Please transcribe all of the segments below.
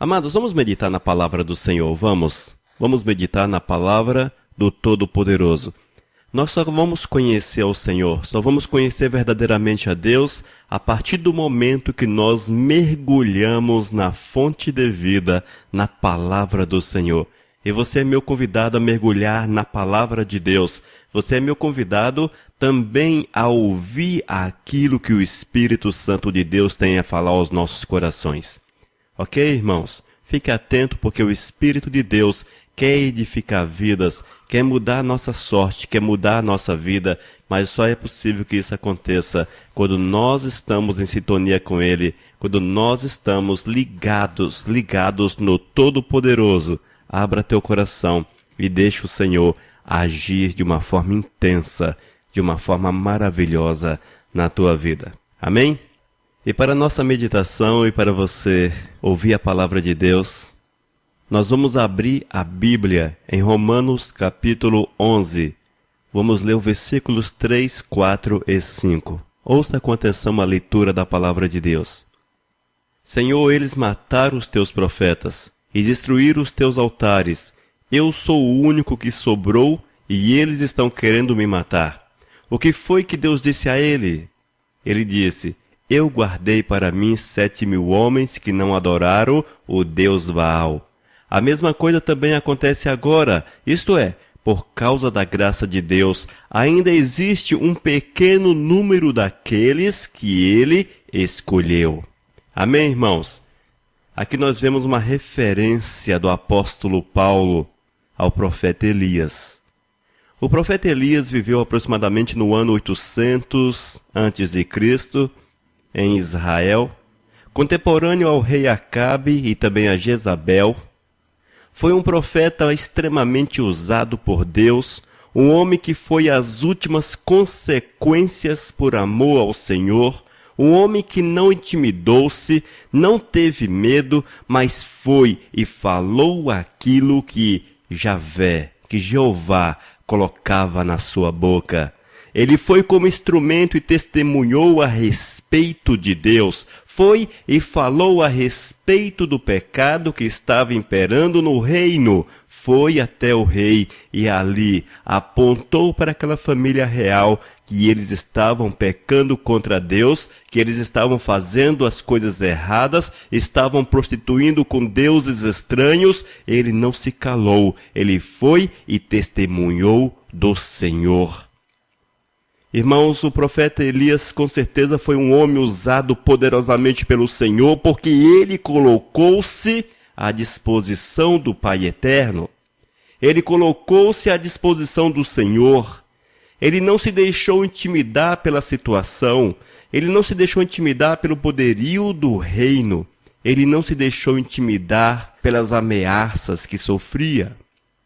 Amados, vamos meditar na palavra do Senhor, vamos meditar na palavra do Todo-Poderoso. Nós só vamos conhecer ao Senhor, só vamos conhecer verdadeiramente a Deus a partir do momento que nós mergulhamos na fonte de vida, na palavra do Senhor. E você é meu convidado a mergulhar na palavra de Deus. Você é meu convidado também a ouvir aquilo que o Espírito Santo de Deus tem a falar aos nossos corações. Ok, irmãos? Fique atento porque o Espírito de Deus quer edificar vidas, quer mudar a nossa sorte, quer mudar a nossa vida, mas só é possível que isso aconteça quando nós estamos em sintonia com Ele, quando nós estamos ligados no Todo-Poderoso. Abra teu coração e deixe o Senhor agir de uma forma intensa, de uma forma maravilhosa na tua vida. Amém? E para a nossa meditação e para você ouvir a palavra de Deus, nós vamos abrir a Bíblia em Romanos capítulo 11. Vamos ler os versículos 3, 4 e 5. Ouça com atenção a leitura da palavra de Deus. Senhor, eles mataram os teus profetas e destruíram os teus altares. Eu sou o único que sobrou e eles estão querendo me matar. O que foi que Deus disse a ele? Ele disse: Eu guardei para mim 7.000 homens que não adoraram o Deus Baal. A mesma coisa também acontece agora, isto é, por causa da graça de Deus, ainda existe um pequeno número daqueles que Ele escolheu. Amém, irmãos? Aqui nós vemos uma referência do apóstolo Paulo ao profeta Elias. O profeta Elias viveu aproximadamente no ano 800 a.C., em Israel, contemporâneo ao rei Acabe e também a Jezabel. Foi um profeta extremamente usado por Deus, um homem que foi às últimas consequências por amor ao Senhor, um homem que não intimidou-se, não teve medo, mas foi e falou aquilo que Jeová colocava na sua boca. Ele foi como instrumento e testemunhou a respeito de Deus. Foi e falou a respeito do pecado que estava imperando no reino. Foi até o rei e ali apontou para aquela família real que eles estavam pecando contra Deus, que eles estavam fazendo as coisas erradas, estavam prostituindo com deuses estranhos. Ele não se calou, ele foi e testemunhou do Senhor. Irmãos, o profeta Elias com certeza foi um homem usado poderosamente pelo Senhor, porque ele colocou-se à disposição do Pai Eterno. Ele colocou-se à disposição do Senhor. Ele não se deixou intimidar pela situação. Ele não se deixou intimidar pelo poderio do reino. Ele não se deixou intimidar pelas ameaças que sofria.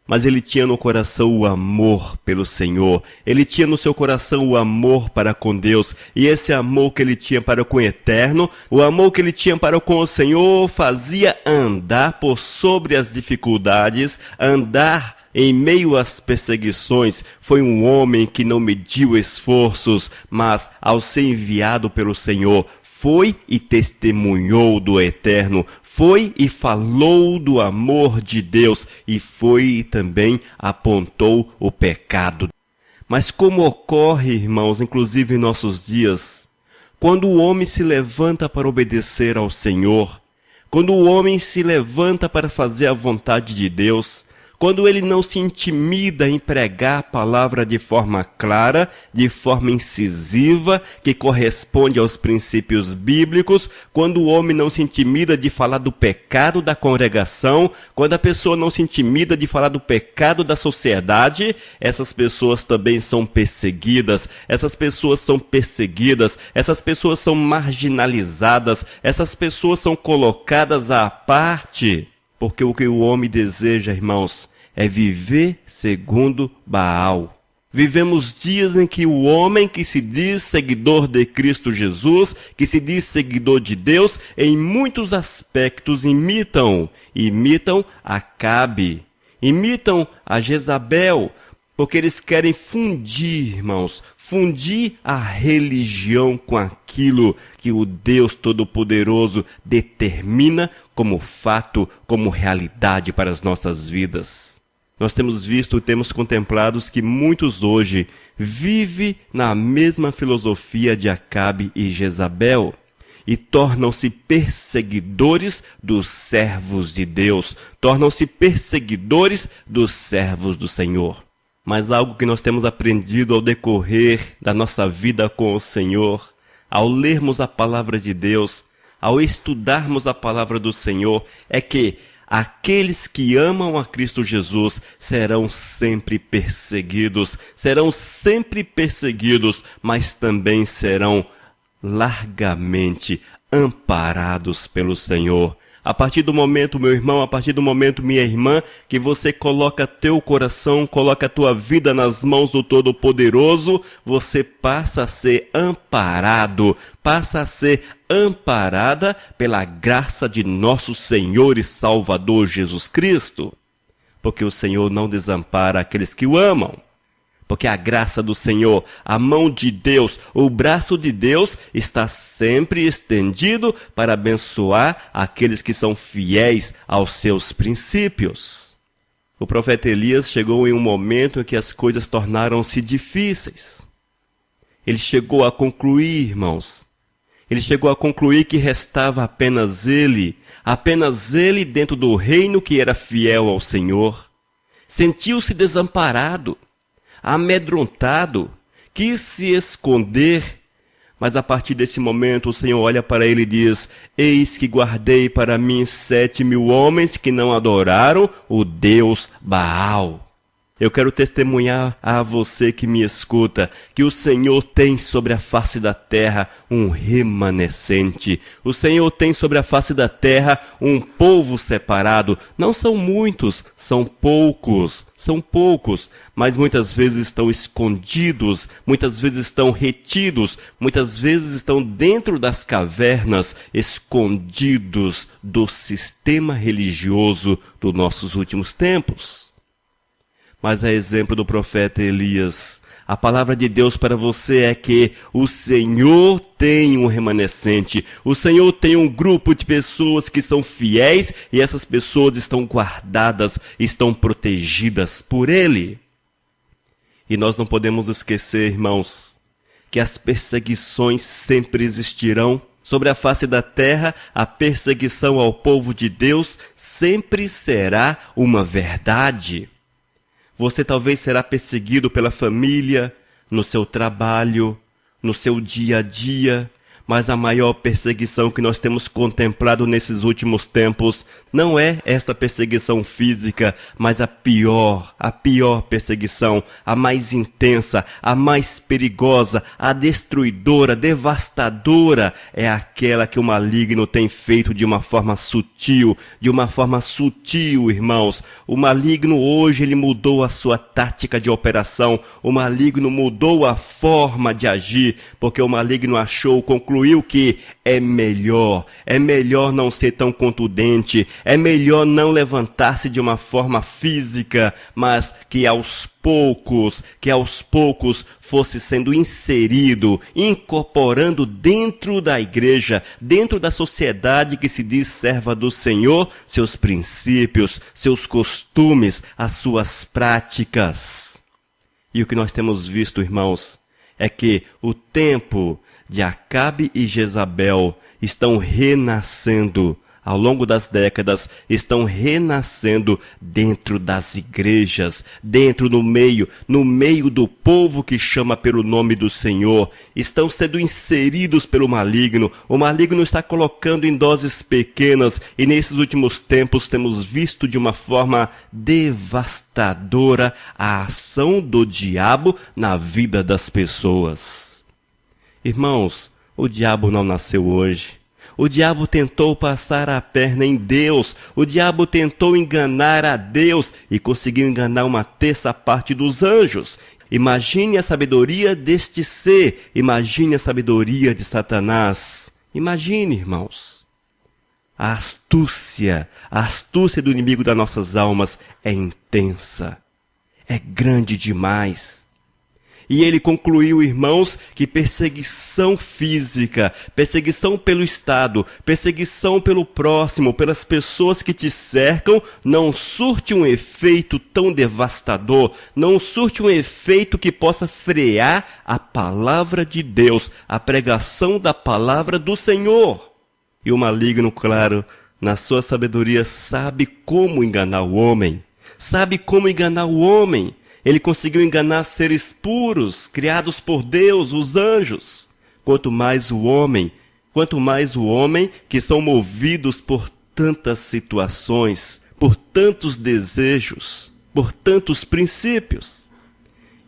Mas ele tinha no coração o amor pelo Senhor. Ele tinha no seu coração o amor para com Deus. E esse amor que ele tinha para com o Eterno, o amor que ele tinha para com o Senhor, fazia andar por sobre as dificuldades, andar em meio às perseguições. Foi um homem que não mediu esforços, mas ao ser enviado pelo Senhor, foi e testemunhou do Eterno, foi e falou do amor de Deus, e foi e também apontou o pecado. Mas como ocorre, irmãos, inclusive em nossos dias, quando o homem se levanta para obedecer ao Senhor, quando o homem se levanta para fazer a vontade de Deus, quando ele não se intimida em pregar a palavra de forma clara, de forma incisiva, que corresponde aos princípios bíblicos, quando o homem não se intimida de falar do pecado da congregação, quando a pessoa não se intimida de falar do pecado da sociedade, essas pessoas também são perseguidas, essas pessoas são marginalizadas, essas pessoas são colocadas à parte. Porque o que o homem deseja, irmãos, é viver segundo Baal. Vivemos dias em que o homem que se diz seguidor de Cristo Jesus, que se diz seguidor de Deus, em muitos aspectos imitam Acabe, imitam a Jezabel, Porque eles querem fundir, irmãos, fundir a religião com aquilo que o Deus Todo-Poderoso determina como fato, como realidade para as nossas vidas. Nós temos visto, temos contemplado que muitos hoje vivem na mesma filosofia de Acabe e Jezabel e tornam-se perseguidores dos servos de Deus, tornam-se perseguidores dos servos do Senhor. Mas algo que nós temos aprendido ao decorrer da nossa vida com o Senhor, ao lermos a palavra de Deus, ao estudarmos a palavra do Senhor, é que aqueles que amam a Cristo Jesus serão sempre perseguidos, mas também serão largamente amparados pelo Senhor. A partir do momento, meu irmão, a partir do momento, minha irmã, que você coloca teu coração, coloca a tua vida nas mãos do Todo-Poderoso, você passa a ser amparado, passa a ser amparada pela graça de nosso Senhor e Salvador Jesus Cristo. Porque o Senhor não desampara aqueles que o amam. Porque a graça do Senhor, a mão de Deus, o braço de Deus está sempre estendido para abençoar aqueles que são fiéis aos seus princípios. O profeta Elias chegou em um momento em que as coisas tornaram-se difíceis. Ele chegou a concluir, irmãos, que restava apenas ele dentro do reino que era fiel ao Senhor. Sentiu-se desamparado, amedrontado, quis se esconder, mas a partir desse momento o Senhor olha para ele e diz: eis que guardei para mim 7.000 homens que não adoraram o Deus Baal. Eu quero testemunhar a você que me escuta, que o Senhor tem sobre a face da terra um remanescente. O Senhor tem sobre a face da terra um povo separado. Não são muitos, são poucos, mas muitas vezes estão escondidos, muitas vezes estão retidos, muitas vezes estão dentro das cavernas, escondidos do sistema religioso dos nossos últimos tempos. Mas a exemplo do profeta Elias, a palavra de Deus para você é que o Senhor tem um remanescente, o Senhor tem um grupo de pessoas que são fiéis e essas pessoas estão guardadas, estão protegidas por Ele. E nós não podemos esquecer, irmãos, que as perseguições sempre existirão. Sobre a face da terra, a perseguição ao povo de Deus sempre será uma verdade. Você talvez será perseguido pela família, no seu trabalho, no seu dia a dia, mas a maior perseguição que nós temos contemplado nesses últimos tempos não é esta perseguição física, mas a pior perseguição, a mais intensa, a mais perigosa, a destruidora, devastadora, é aquela que o maligno tem feito de uma forma sutil, irmãos. O maligno hoje ele mudou a sua tática de operação, o maligno mudou a forma de agir, porque o maligno concluiu que é melhor não ser tão contundente, é melhor não levantar-se de uma forma física, mas que aos poucos fosse sendo inserido, incorporando dentro da igreja, dentro da sociedade que se diz serva do Senhor, seus princípios, seus costumes, as suas práticas. E o que nós temos visto, irmãos, é que o tempo de Acabe e Jezabel estão renascendo, ao longo das décadas, estão renascendo dentro das igrejas, no meio do povo que chama pelo nome do Senhor, estão sendo inseridos pelo maligno. O maligno está colocando em doses pequenas e nesses últimos tempos temos visto de uma forma devastadora a ação do diabo na vida das pessoas. Irmãos, o diabo não nasceu hoje. O diabo tentou passar a perna em Deus. O diabo tentou enganar a Deus e conseguiu enganar uma terça parte dos anjos. Imagine a sabedoria deste ser. Imagine a sabedoria de Satanás. Imagine, irmãos. A astúcia do inimigo das nossas almas é intensa. é grande demais. E ele concluiu, irmãos, que perseguição física, perseguição pelo Estado, perseguição pelo próximo, pelas pessoas que te cercam, não surte um efeito tão devastador, não surte um efeito que possa frear a palavra de Deus, a pregação da palavra do Senhor. E o maligno, claro, na sua sabedoria, sabe como enganar o homem. Sabe como enganar o homem. Ele conseguiu enganar seres puros, criados por Deus, os anjos. Quanto mais o homem que são movidos por tantas situações, por tantos desejos, por tantos princípios.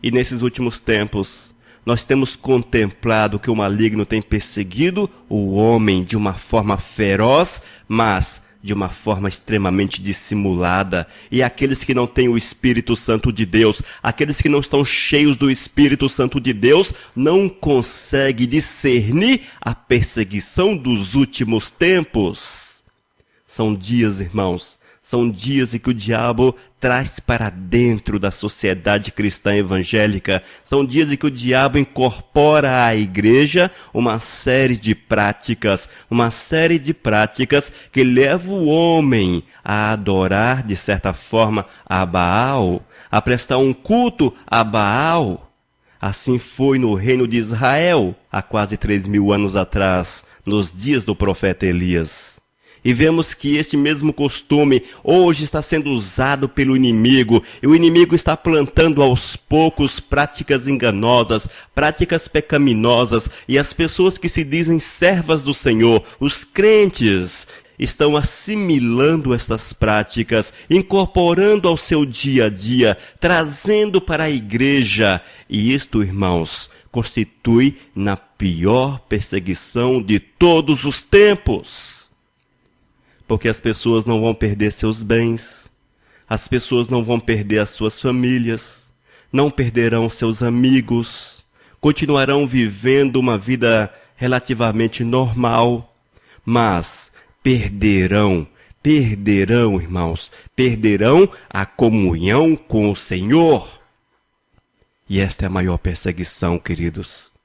E nesses últimos tempos, nós temos contemplado que o maligno tem perseguido o homem de uma forma feroz, mas de uma forma extremamente dissimulada. E aqueles que não têm o Espírito Santo de Deus, aqueles que não estão cheios do Espírito Santo de Deus, não conseguem discernir a perseguição dos últimos tempos. São dias, irmãos, são dias em que o diabo traz para dentro da sociedade cristã evangélica. São dias em que o diabo incorpora à igreja uma série de práticas que levam o homem a adorar, de certa forma, a Baal, a prestar um culto a Baal. Assim foi no reino de Israel, há quase 3.000 anos atrás, nos dias do profeta Elias. E vemos que este mesmo costume hoje está sendo usado pelo inimigo. E o inimigo está plantando aos poucos práticas enganosas, práticas pecaminosas. E as pessoas que se dizem servas do Senhor, os crentes, estão assimilando estas práticas, incorporando ao seu dia a dia, trazendo para a igreja. E isto, irmãos, constitui na pior perseguição de todos os tempos. Porque as pessoas não vão perder seus bens, as pessoas não vão perder as suas famílias, não perderão seus amigos, continuarão vivendo uma vida relativamente normal, mas perderão, irmãos, perderão a comunhão com o Senhor. E esta é a maior perseguição, queridos.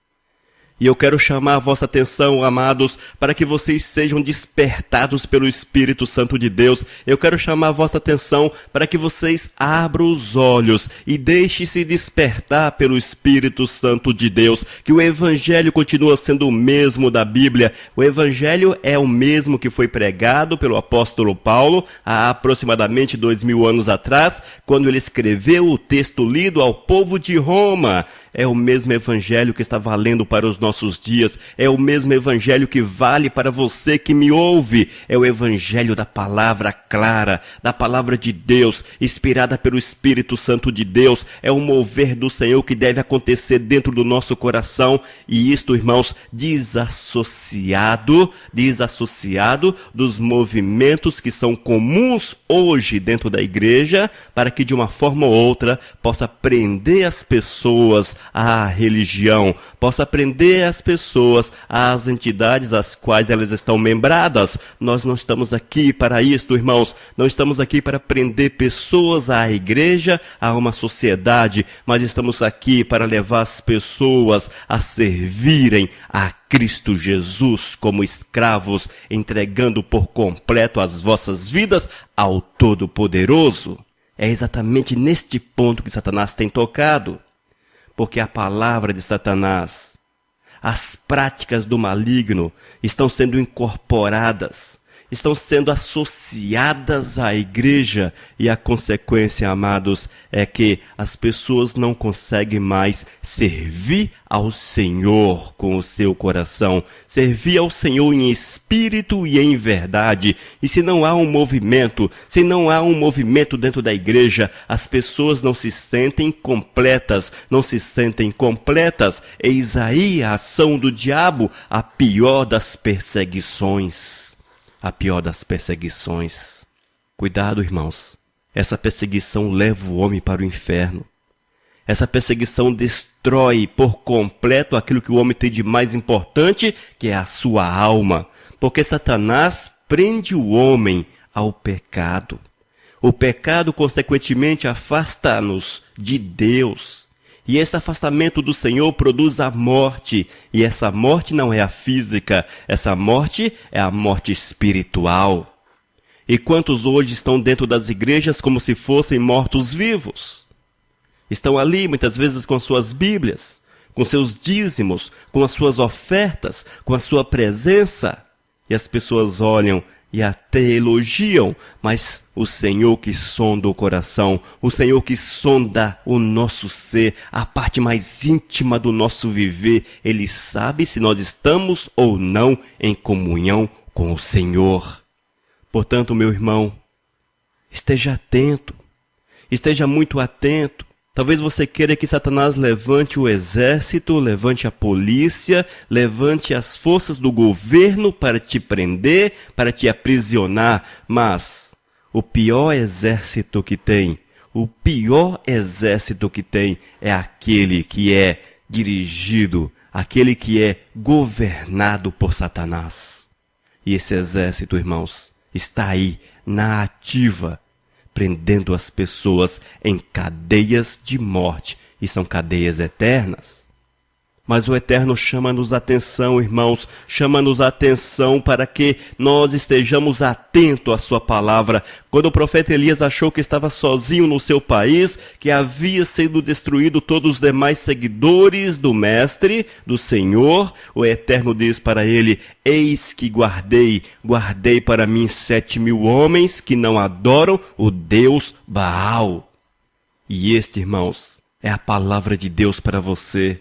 E eu quero chamar a vossa atenção, amados, para que vocês sejam despertados pelo Espírito Santo de Deus. Eu quero chamar a vossa atenção para que vocês abram os olhos e deixem-se despertar pelo Espírito Santo de Deus. Que o Evangelho continua sendo o mesmo da Bíblia. O Evangelho é o mesmo que foi pregado pelo apóstolo Paulo há aproximadamente 2.000 anos atrás, quando ele escreveu o texto lido ao povo de Roma. É o mesmo Evangelho que está valendo para os nossos dias, é o mesmo Evangelho que vale para você que me ouve, é o Evangelho da palavra clara, da palavra de Deus, inspirada pelo Espírito Santo de Deus, é o mover do Senhor que deve acontecer dentro do nosso coração, e isto, irmãos, desassociado dos movimentos que são comuns hoje dentro da igreja, para que de uma forma ou outra possa prender as pessoas à religião, possa prender as pessoas às entidades às quais elas estão membradas. Nós não estamos aqui para isto, irmãos. Não estamos aqui para prender pessoas à igreja, a uma sociedade, mas estamos aqui para levar as pessoas a servirem a Cristo Jesus como escravos, entregando por completo as vossas vidas ao Todo-Poderoso. É exatamente neste ponto que Satanás tem tocado. Porque a palavra de Satanás, as práticas do maligno estão sendo incorporadas, estão sendo associadas à igreja, e a consequência, amados, é que as pessoas não conseguem mais servir ao Senhor com o seu coração, servir ao Senhor em espírito e em verdade. E se não há um movimento dentro da igreja, as pessoas não se sentem completas, Eis aí a ação do diabo, a pior das perseguições. Cuidado, irmãos. Essa perseguição leva o homem para o inferno. Essa perseguição destrói por completo aquilo que o homem tem de mais importante, que é a sua alma. Porque Satanás prende o homem ao pecado. O pecado, consequentemente, afasta-nos de Deus. E esse afastamento do Senhor produz a morte. E essa morte não é a física, essa morte é a morte espiritual. E quantos hoje estão dentro das igrejas como se fossem mortos-vivos? Estão ali, muitas vezes, com suas Bíblias, com seus dízimos, com as suas ofertas, com a sua presença. E as pessoas olham e até elogiam, mas o Senhor que sonda o coração, o Senhor que sonda o nosso ser, a parte mais íntima do nosso viver, Ele sabe se nós estamos ou não em comunhão com o Senhor. Portanto, meu irmão, esteja atento, esteja muito atento. Talvez você queira que Satanás levante o exército, levante a polícia, levante as forças do governo para te prender, para te aprisionar. Mas o pior exército que tem é aquele que é dirigido, aquele que é governado por Satanás. E esse exército, irmãos, está aí na ativa, prendendo as pessoas em cadeias de morte, e são cadeias eternas. Mas o Eterno chama-nos a atenção, irmãos, chama-nos a atenção para que nós estejamos atentos à sua palavra. Quando o profeta Elias achou que estava sozinho no seu país, que havia sido destruído todos os demais seguidores do Mestre, do Senhor, o Eterno diz para ele: eis que guardei para mim 7.000 homens que não adoram o Deus Baal. E este, irmãos, é a palavra de Deus para você.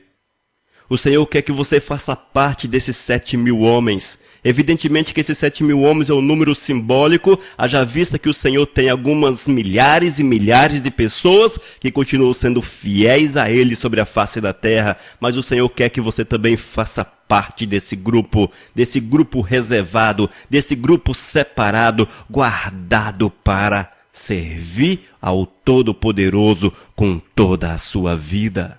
O Senhor quer que você faça parte desses 7.000 homens. Evidentemente que esses 7.000 homens é um número simbólico, haja vista que o Senhor tem algumas milhares e milhares de pessoas que continuam sendo fiéis a Ele sobre a face da terra. Mas o Senhor quer que você também faça parte desse grupo reservado, desse grupo separado, guardado para servir ao Todo-Poderoso com toda a sua vida.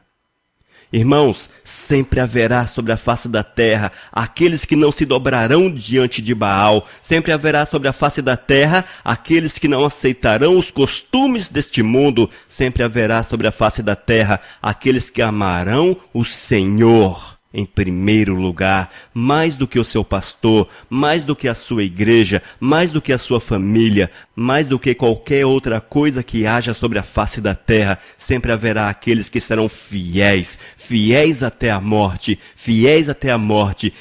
Irmãos, sempre haverá sobre a face da terra aqueles que não se dobrarão diante de Baal. Sempre haverá sobre a face da terra aqueles que não aceitarão os costumes deste mundo. Sempre haverá sobre a face da terra aqueles que amarão o Senhor em primeiro lugar, mais do que o seu pastor, mais do que a sua igreja, mais do que a sua família, mais do que qualquer outra coisa que haja sobre a face da terra. Sempre haverá aqueles que serão fiéis até a morte,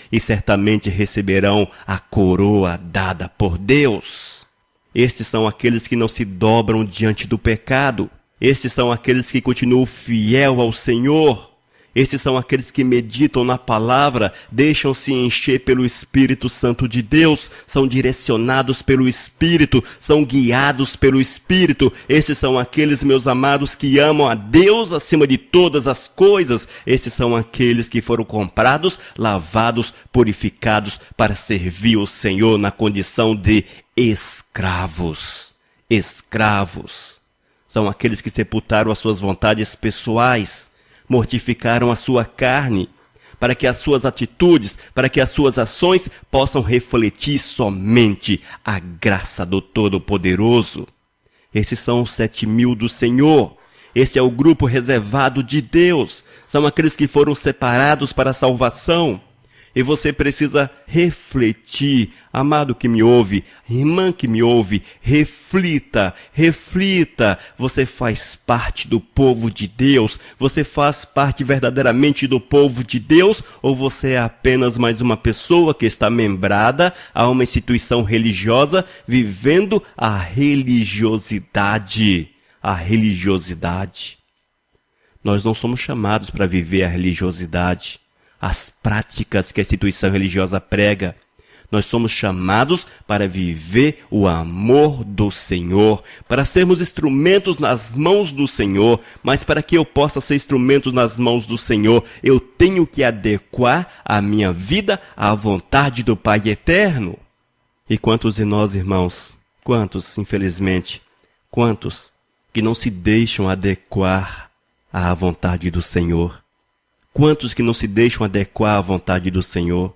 e certamente receberão a coroa dada por Deus. Estes são aqueles que não se dobram diante do pecado. Estes são aqueles que continuam fiel ao Senhor. Esses são aqueles que meditam na palavra, deixam-se encher pelo Espírito Santo de Deus, são direcionados pelo Espírito, são guiados pelo Espírito. Esses são aqueles, meus amados, que amam a Deus acima de todas as coisas. Esses são aqueles que foram comprados, lavados, purificados para servir o Senhor na condição de escravos. Escravos. São aqueles que sepultaram as suas vontades pessoais, mortificaram a sua carne, para que as suas atitudes, para que as suas ações possam refletir somente a graça do Todo-Poderoso. Esses são os 7.000 do Senhor. Esse é o grupo reservado de Deus. São aqueles que foram separados para a salvação. E você precisa refletir, amado que me ouve, irmã que me ouve, reflita. Você faz parte do povo de Deus? Você faz parte verdadeiramente do povo de Deus? Ou você é apenas mais uma pessoa que está membrada a uma instituição religiosa, vivendo a religiosidade? A religiosidade. Nós não somos chamados para viver a religiosidade, as práticas que a instituição religiosa prega. Nós somos chamados para viver o amor do Senhor, para sermos instrumentos nas mãos do Senhor. Mas para que eu possa ser instrumento nas mãos do Senhor, eu tenho que adequar a minha vida à vontade do Pai Eterno. E quantos de nós, irmãos, quantos, infelizmente, quantos que não se deixam adequar à vontade do Senhor? Quantos que não se deixam adequar à vontade do Senhor,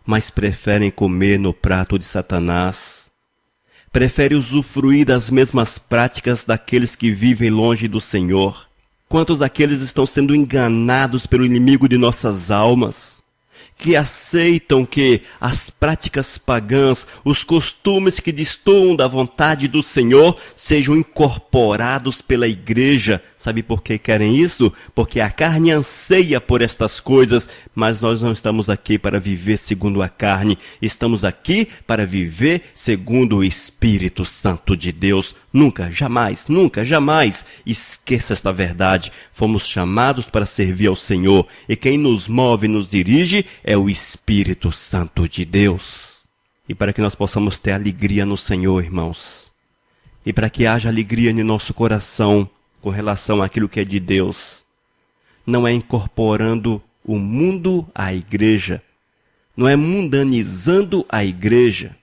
mas preferem comer no prato de Satanás, prefere usufruir das mesmas práticas daqueles que vivem longe do Senhor? Quantos daqueles estão sendo enganados pelo inimigo de nossas almas, que aceitam que as práticas pagãs, os costumes que destoam da vontade do Senhor, sejam incorporados pela igreja? Sabe por que querem isso? Porque a carne anseia por estas coisas, mas nós não estamos aqui para viver segundo a carne, estamos aqui para viver segundo o Espírito Santo de Deus. Nunca, jamais esqueça esta verdade. Fomos chamados para servir ao Senhor, e quem nos move e nos dirige é o Espírito Santo de Deus. E para que nós possamos ter alegria no Senhor, irmãos, e para que haja alegria no nosso coração com relação àquilo que é de Deus, não é incorporando o mundo à igreja, não é mundanizando a igreja,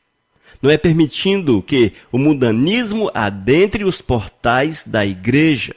não é permitindo que o mundanismo adentre os portais da igreja.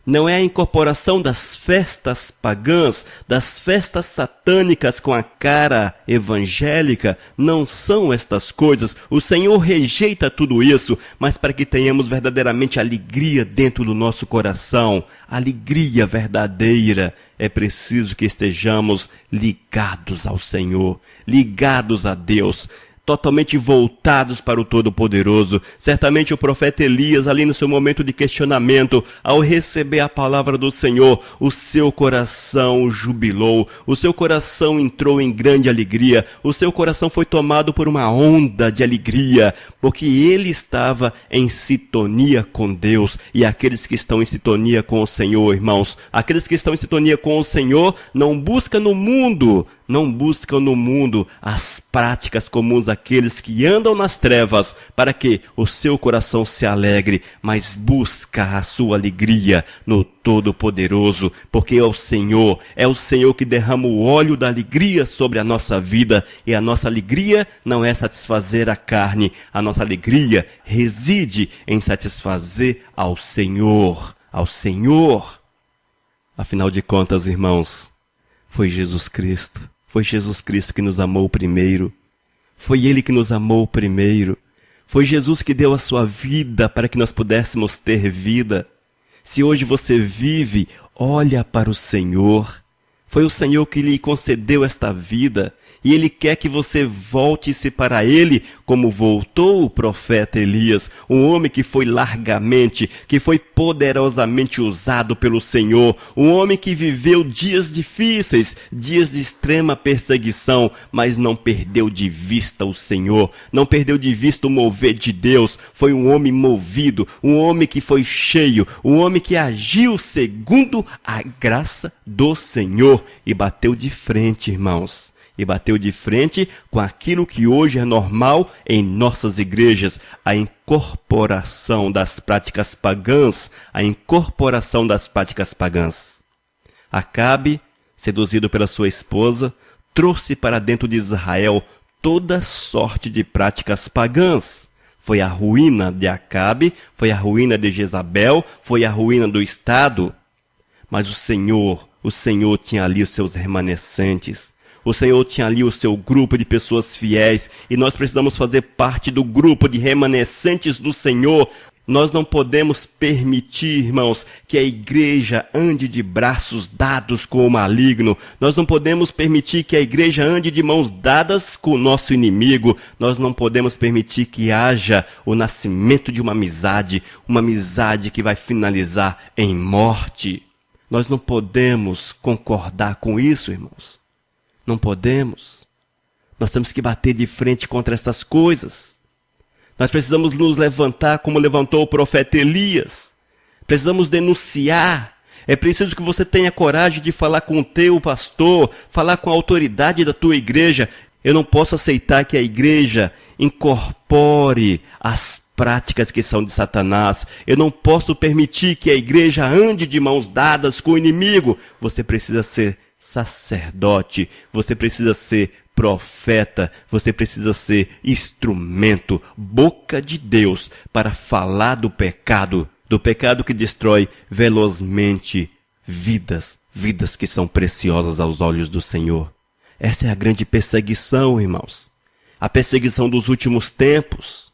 Não é a incorporação das festas pagãs, das festas satânicas com a cara evangélica. Não são estas coisas. O Senhor rejeita tudo isso, mas para que tenhamos verdadeiramente alegria dentro do nosso coração, alegria verdadeira, é preciso que estejamos ligados ao Senhor, ligados a Deus, totalmente voltados para o Todo-Poderoso. Certamente o profeta Elias, ali no seu momento de questionamento, ao receber a palavra do Senhor, o seu coração jubilou, o seu coração entrou em grande alegria, o seu coração foi tomado por uma onda de alegria, porque ele estava em sintonia com Deus. E aqueles que estão em sintonia com o Senhor, irmãos, aqueles que estão em sintonia com o Senhor, não buscam no mundo as práticas comuns daqueles que andam nas trevas, para que o seu coração se alegre, mas busca a sua alegria no Todo-Poderoso, porque é o Senhor que derrama o óleo da alegria sobre a nossa vida, e a nossa alegria não é satisfazer a carne, a nossa alegria reside em satisfazer ao Senhor, Afinal de contas, irmãos, foi Jesus Cristo que nos amou primeiro. Foi Ele que nos amou primeiro. Foi Jesus que deu a sua vida para que nós pudéssemos ter vida. Se hoje você vive, olha para o Senhor. Foi o Senhor que lhe concedeu esta vida, e Ele quer que você volte-se para Ele, como voltou o profeta Elias, um homem que foi largamente, que foi poderosamente usado pelo Senhor, um homem que viveu dias difíceis, dias de extrema perseguição, mas não perdeu de vista o Senhor, não perdeu de vista o mover de Deus. Foi um homem movido, um homem que foi cheio, um homem que agiu segundo a graça do Senhor, e bateu de frente, irmãos. E bateu de frente com aquilo que hoje é normal em nossas igrejas, a incorporação das práticas pagãs, Acabe, seduzido pela sua esposa, trouxe para dentro de Israel toda sorte de práticas pagãs. Foi a ruína de Acabe, foi a ruína de Jezabel, foi a ruína do Estado. Mas o Senhor tinha ali os seus remanescentes. O Senhor tinha ali o seu grupo de pessoas fiéis, e nós precisamos fazer parte do grupo de remanescentes do Senhor. Nós não podemos permitir, irmãos, que a igreja ande de braços dados com o maligno. Nós não podemos permitir que a igreja ande de mãos dadas com o nosso inimigo. Nós não podemos permitir que haja o nascimento de uma amizade que vai finalizar em morte. Nós não podemos concordar com isso, irmãos. Não podemos. Nós temos que bater de frente contra essas coisas. Nós precisamos nos levantar como levantou o profeta Elias. Precisamos denunciar. É preciso que você tenha coragem de falar com o teu pastor, falar com a autoridade da tua igreja. Eu não posso aceitar que a igreja incorpore as práticas que são de Satanás. Eu não posso permitir que a igreja ande de mãos dadas com o inimigo. Você precisa ser sacerdote, você precisa ser profeta, você precisa ser instrumento, boca de Deus, para falar do pecado que destrói velozmente vidas que são preciosas aos olhos do Senhor. Essa é a grande perseguição, irmãos. A perseguição dos últimos tempos.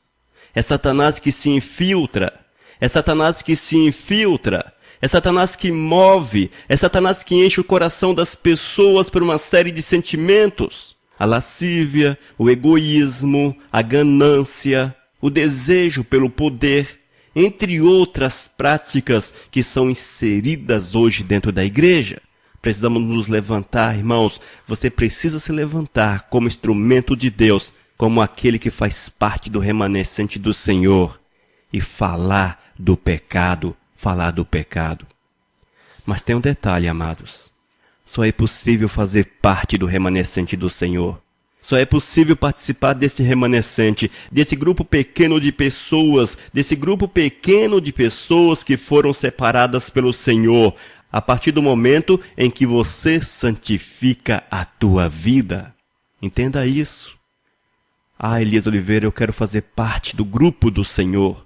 É Satanás que se infiltra. É Satanás que se infiltra. É Satanás que move. É Satanás que enche o coração das pessoas por uma série de sentimentos. A lascívia, o egoísmo, a ganância, o desejo pelo poder, entre outras práticas que são inseridas hoje dentro da igreja. Precisamos nos levantar, irmãos. Você precisa se levantar como instrumento de Deus, como aquele que faz parte do remanescente do Senhor, e falar do pecado, falar do pecado. Mas tem um detalhe, amados. Só é possível fazer parte do remanescente do Senhor. Só é possível participar desse remanescente, desse grupo pequeno de pessoas, que foram separadas pelo Senhor, a partir do momento em que você santifica a tua vida. Entenda isso. Elias Oliveira, eu quero fazer parte do grupo do Senhor.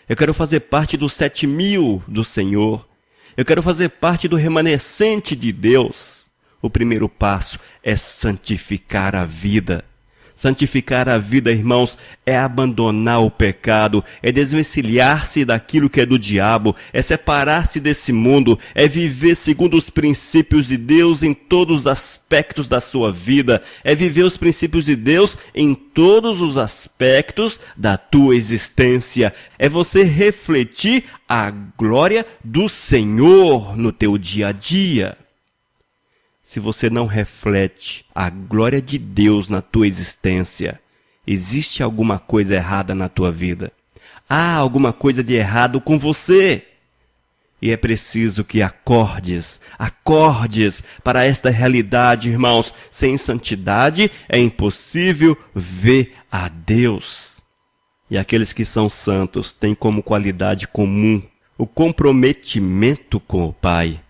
Eu quero fazer parte dos 7.000 do Senhor. Eu quero fazer parte do remanescente de Deus. O primeiro passo é santificar a vida. Santificar a vida, irmãos, é abandonar o pecado, é desvencilhar-se daquilo que é do diabo, é separar-se desse mundo, é viver segundo os princípios de Deus em todos os aspectos da sua vida, é viver os princípios de Deus em todos os aspectos da tua existência, é você refletir a glória do Senhor no teu dia a dia. Se você não reflete a glória de Deus na tua existência, existe alguma coisa errada na tua vida. Há alguma coisa de errado com você. E é preciso que acordes para esta realidade, irmãos. Sem santidade é impossível ver a Deus. E aqueles que são santos têm como qualidade comum o comprometimento com o Pai.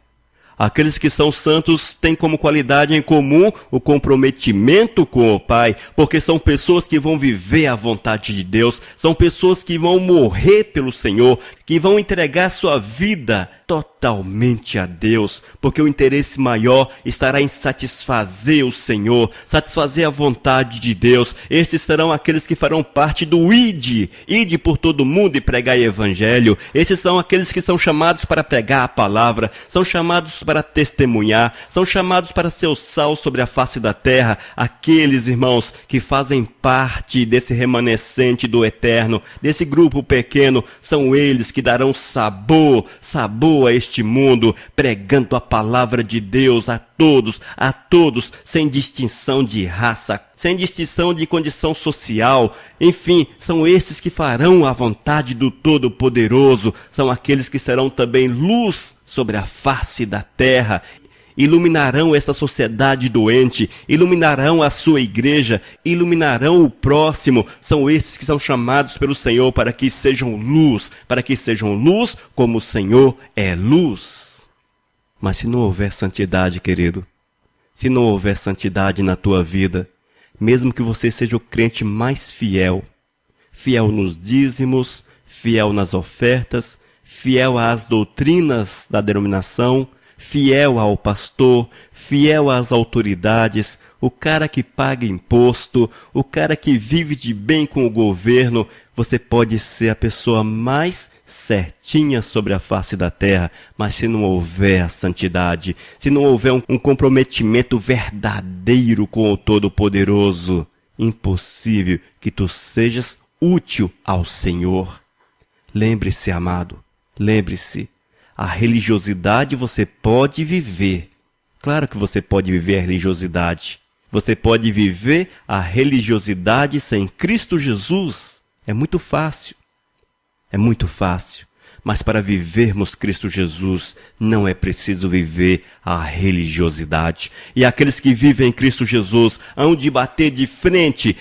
Aqueles que são santos têm como qualidade em comum o comprometimento com o Pai, porque são pessoas que vão viver a vontade de Deus, são pessoas que vão morrer pelo Senhor, que vão entregar sua vida totalmente a Deus, porque o interesse maior estará em satisfazer o Senhor, satisfazer a vontade de Deus. Esses serão aqueles que farão parte do ide por todo mundo e pregar o evangelho. Esses são aqueles que são chamados para pregar a palavra, são chamados para testemunhar, são chamados para ser o sal sobre a face da terra. Aqueles, irmãos, que fazem parte desse remanescente do eterno, desse grupo pequeno, são eles que darão sabor a este mundo, pregando a palavra de Deus a todos, sem distinção de raça, sem distinção de condição social. Enfim, são esses que farão a vontade do Todo-Poderoso, são aqueles que serão também luz sobre a face da terra. Iluminarão essa sociedade doente, iluminarão a sua igreja, iluminarão o próximo. São esses que são chamados pelo Senhor para que sejam luz como o Senhor é luz. Mas se não houver santidade, querido, se não houver santidade na tua vida, mesmo que você seja o crente mais fiel nos dízimos, fiel nas ofertas, fiel às doutrinas da denominação, fiel ao pastor, fiel às autoridades, o cara que paga imposto, o cara que vive de bem com o governo, você pode ser a pessoa mais certinha sobre a face da terra, mas se não houver a santidade, se não houver um comprometimento verdadeiro com o Todo-Poderoso, impossível que tu sejas útil ao Senhor. Lembre-se, amado, lembre-se. A religiosidade você pode viver. Claro que você pode viver a religiosidade. Você pode viver a religiosidade sem Cristo Jesus. É muito fácil. É muito fácil. Mas para vivermos Cristo Jesus, não é preciso viver a religiosidade. E aqueles que vivem em Cristo Jesus hão de bater de frente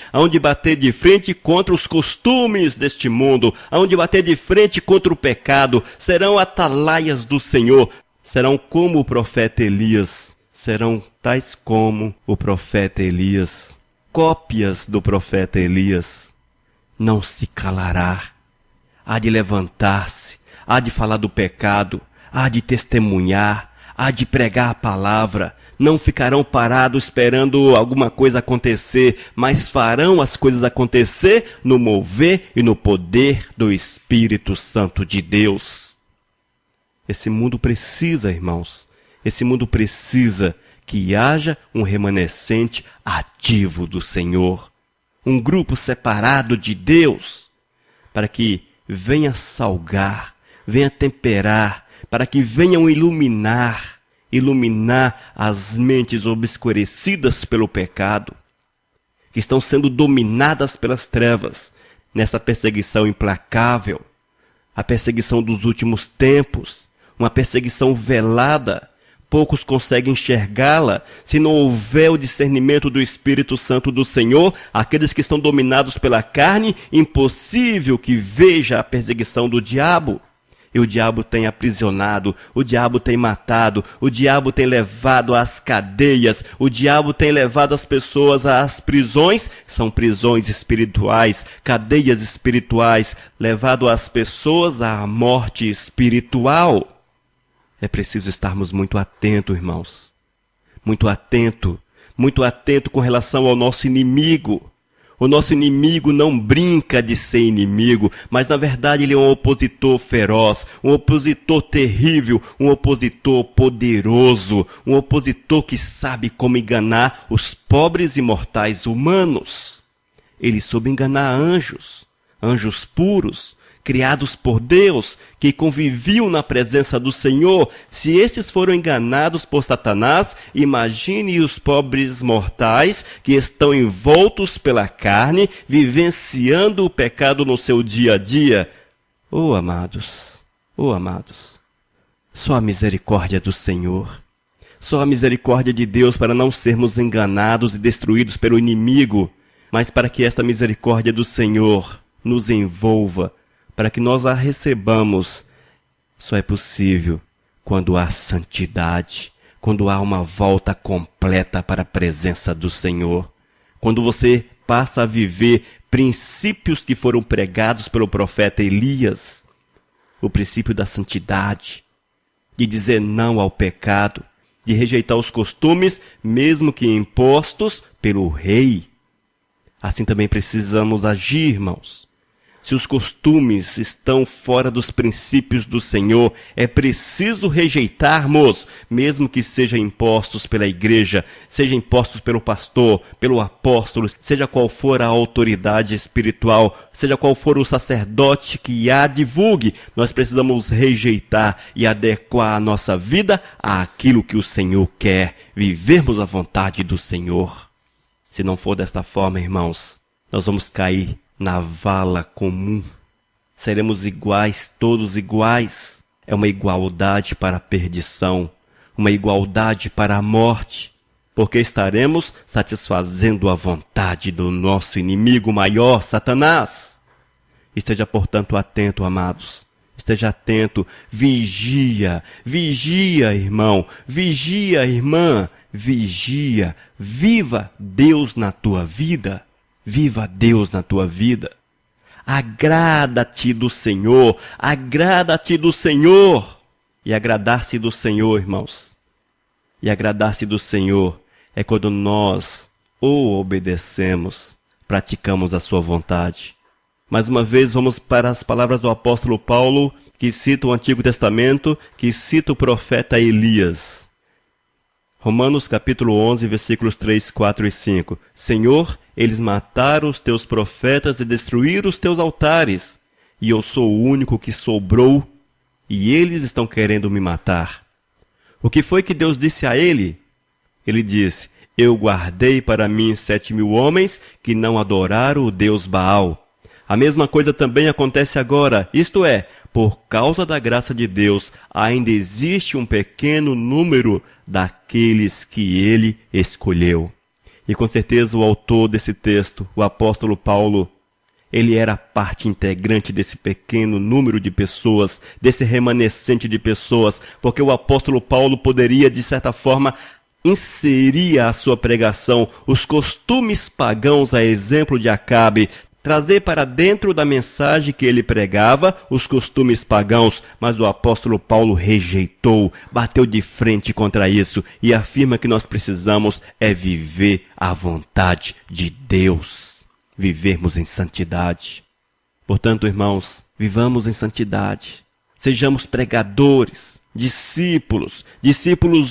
contra os costumes deste mundo, hão de bater de frente contra o pecado, serão atalaias do Senhor, serão como o profeta Elias, serão tais como o profeta Elias, cópias do profeta Elias. Não se calará, há de levantar-se, há de falar do pecado, há de testemunhar, há de pregar a palavra. Não ficarão parados esperando alguma coisa acontecer, mas farão as coisas acontecer no mover e no poder do Espírito Santo de Deus. Esse mundo precisa, irmãos, esse mundo precisa que haja um remanescente ativo do Senhor, um grupo separado de Deus, para que venha salgar, venha temperar, para que venham iluminar as mentes obscurecidas pelo pecado, que estão sendo dominadas pelas trevas, nessa perseguição implacável, a perseguição dos últimos tempos, uma perseguição velada. Poucos conseguem enxergá-la se não houver o discernimento do Espírito Santo do Senhor. Aqueles que estão dominados pela carne, impossível que veja a perseguição do diabo. E o diabo tem aprisionado, o diabo tem matado, o diabo tem levado às cadeias, o diabo tem levado as pessoas às prisões, são prisões espirituais, cadeias espirituais, levado as pessoas à morte espiritual. É preciso estarmos muito atentos, irmãos, muito atento com relação ao nosso inimigo. O nosso inimigo não brinca de ser inimigo, mas na verdade ele é um opositor feroz, um opositor terrível, um opositor poderoso, um opositor que sabe como enganar os pobres e mortais humanos. Ele soube enganar anjos puros, criados por Deus, que conviviam na presença do Senhor. Se esses foram enganados por Satanás, imagine os pobres mortais que estão envoltos pela carne, vivenciando o pecado no seu dia a dia. Oh, amados, só a misericórdia do Senhor, só a misericórdia de Deus para não sermos enganados e destruídos pelo inimigo, mas para que esta misericórdia do Senhor nos envolva, para que nós a recebamos, só é possível quando há santidade, quando há uma volta completa para a presença do Senhor. Quando você passa a viver princípios que foram pregados pelo profeta Elias, o princípio da santidade, de dizer não ao pecado, de rejeitar os costumes, mesmo que impostos pelo rei. Assim também precisamos agir, irmãos. Se os costumes estão fora dos princípios do Senhor, é preciso rejeitarmos, mesmo que sejam impostos pela igreja, sejam impostos pelo pastor, pelo apóstolo, seja qual for a autoridade espiritual, seja qual for o sacerdote que a divulgue, nós precisamos rejeitar e adequar a nossa vida àquilo que o Senhor quer, vivermos a vontade do Senhor. Se não for desta forma, irmãos, nós vamos cair na vala comum. Seremos iguais, todos iguais. É uma igualdade para a perdição, uma igualdade para a morte, porque estaremos satisfazendo a vontade do nosso inimigo maior, Satanás. Esteja, portanto, atento, amados. Esteja atento, vigia, irmão, vigia, irmã, vigia, viva Deus na tua vida. Viva Deus na tua vida. Agrada-te do Senhor. Agrada-te do Senhor. E agradar-se do Senhor, irmãos. E agradar-se do Senhor é quando nós o obedecemos, praticamos a sua vontade. Mais uma vez, vamos para as palavras do apóstolo Paulo, que cita o Antigo Testamento, que cita o profeta Elias. Romanos capítulo 11, versículos 3, 4 e 5. Senhor, eles mataram os teus profetas e destruíram os teus altares, e eu sou o único que sobrou, e eles estão querendo me matar. O que foi que Deus disse a ele? Ele disse, eu guardei para mim 7.000 homens que não adoraram o Deus Baal. A mesma coisa também acontece agora, isto é, por causa da graça de Deus, ainda existe um pequeno número daqueles que ele escolheu. E com certeza o autor desse texto, o apóstolo Paulo, ele era parte integrante desse pequeno número de pessoas, desse remanescente de pessoas, porque o apóstolo Paulo poderia, de certa forma, inserir à sua pregação os costumes pagãos a exemplo de Acabe, trazer para dentro da mensagem que ele pregava os costumes pagãos, mas o apóstolo Paulo rejeitou, bateu de frente contra isso e afirma que nós precisamos viver a vontade de Deus, vivermos em santidade. Portanto, irmãos, vivamos em santidade, sejamos pregadores, discípulos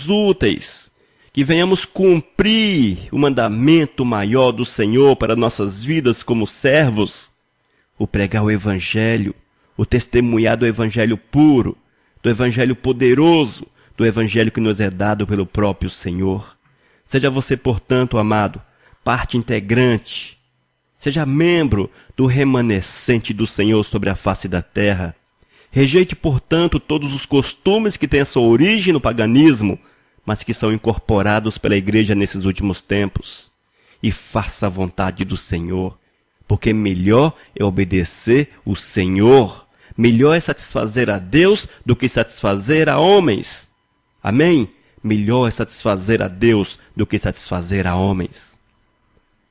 úteis, que venhamos cumprir o mandamento maior do Senhor para nossas vidas como servos, o pregar o Evangelho, o testemunhar do Evangelho puro, do Evangelho poderoso, do Evangelho que nos é dado pelo próprio Senhor. Seja você, portanto, amado, parte integrante, seja membro do remanescente do Senhor sobre a face da terra. Rejeite, portanto, todos os costumes que têm a sua origem no paganismo, mas que são incorporados pela igreja nesses últimos tempos. E faça a vontade do Senhor, porque melhor é obedecer o Senhor, melhor é satisfazer a Deus do que satisfazer a homens. Amém? Melhor é satisfazer a Deus do que satisfazer a homens.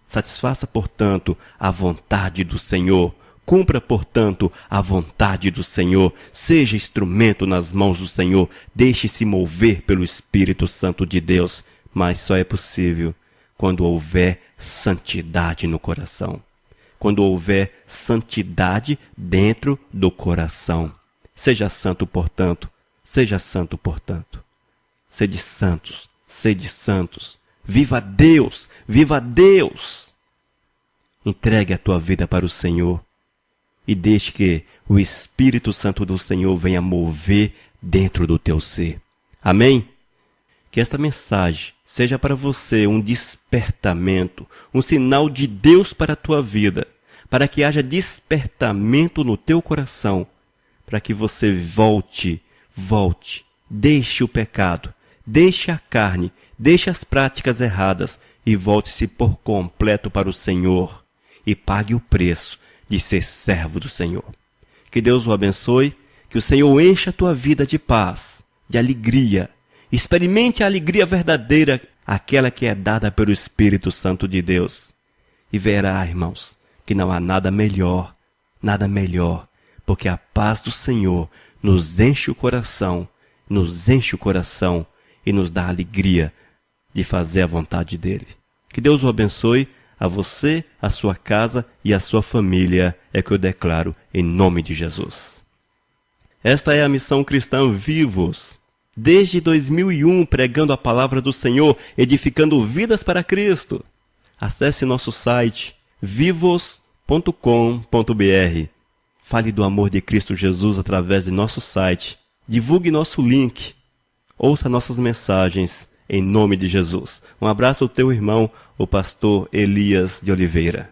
Satisfaça, portanto, a vontade do Senhor. Cumpra, portanto, a vontade do Senhor. Seja instrumento nas mãos do Senhor. Deixe-se mover pelo Espírito Santo de Deus. Mas só é possível quando houver santidade no coração. Quando houver santidade dentro do coração. Seja santo, portanto. Seja santo, portanto. Sede santos. Sede santos. Viva Deus! Viva Deus! Entregue a tua vida para o Senhor. E deixe que o Espírito Santo do Senhor venha mover dentro do teu ser. Amém? Que esta mensagem seja para você um despertamento, um sinal de Deus para a tua vida, para que haja despertamento no teu coração, para que você volte, deixe o pecado, deixe a carne, deixe as práticas erradas e volte-se por completo para o Senhor e pague o preço de ser servo do Senhor. Que Deus o abençoe, que o Senhor encha a tua vida de paz, de alegria. Experimente a alegria verdadeira, aquela que é dada pelo Espírito Santo de Deus. E verá, irmãos, que não há nada melhor, porque a paz do Senhor nos enche o coração e nos dá alegria de fazer a vontade dele. Que Deus o abençoe, a você, a sua casa e a sua família, é que eu declaro em nome de Jesus. Esta é a Missão Cristã Vivos. Desde 2001, pregando a palavra do Senhor, edificando vidas para Cristo. Acesse nosso site, vivos.com.br. Fale do amor de Cristo Jesus através de nosso site. Divulgue nosso link. Ouça nossas mensagens. Em nome de Jesus. Um abraço ao teu irmão, o pastor Elias de Oliveira.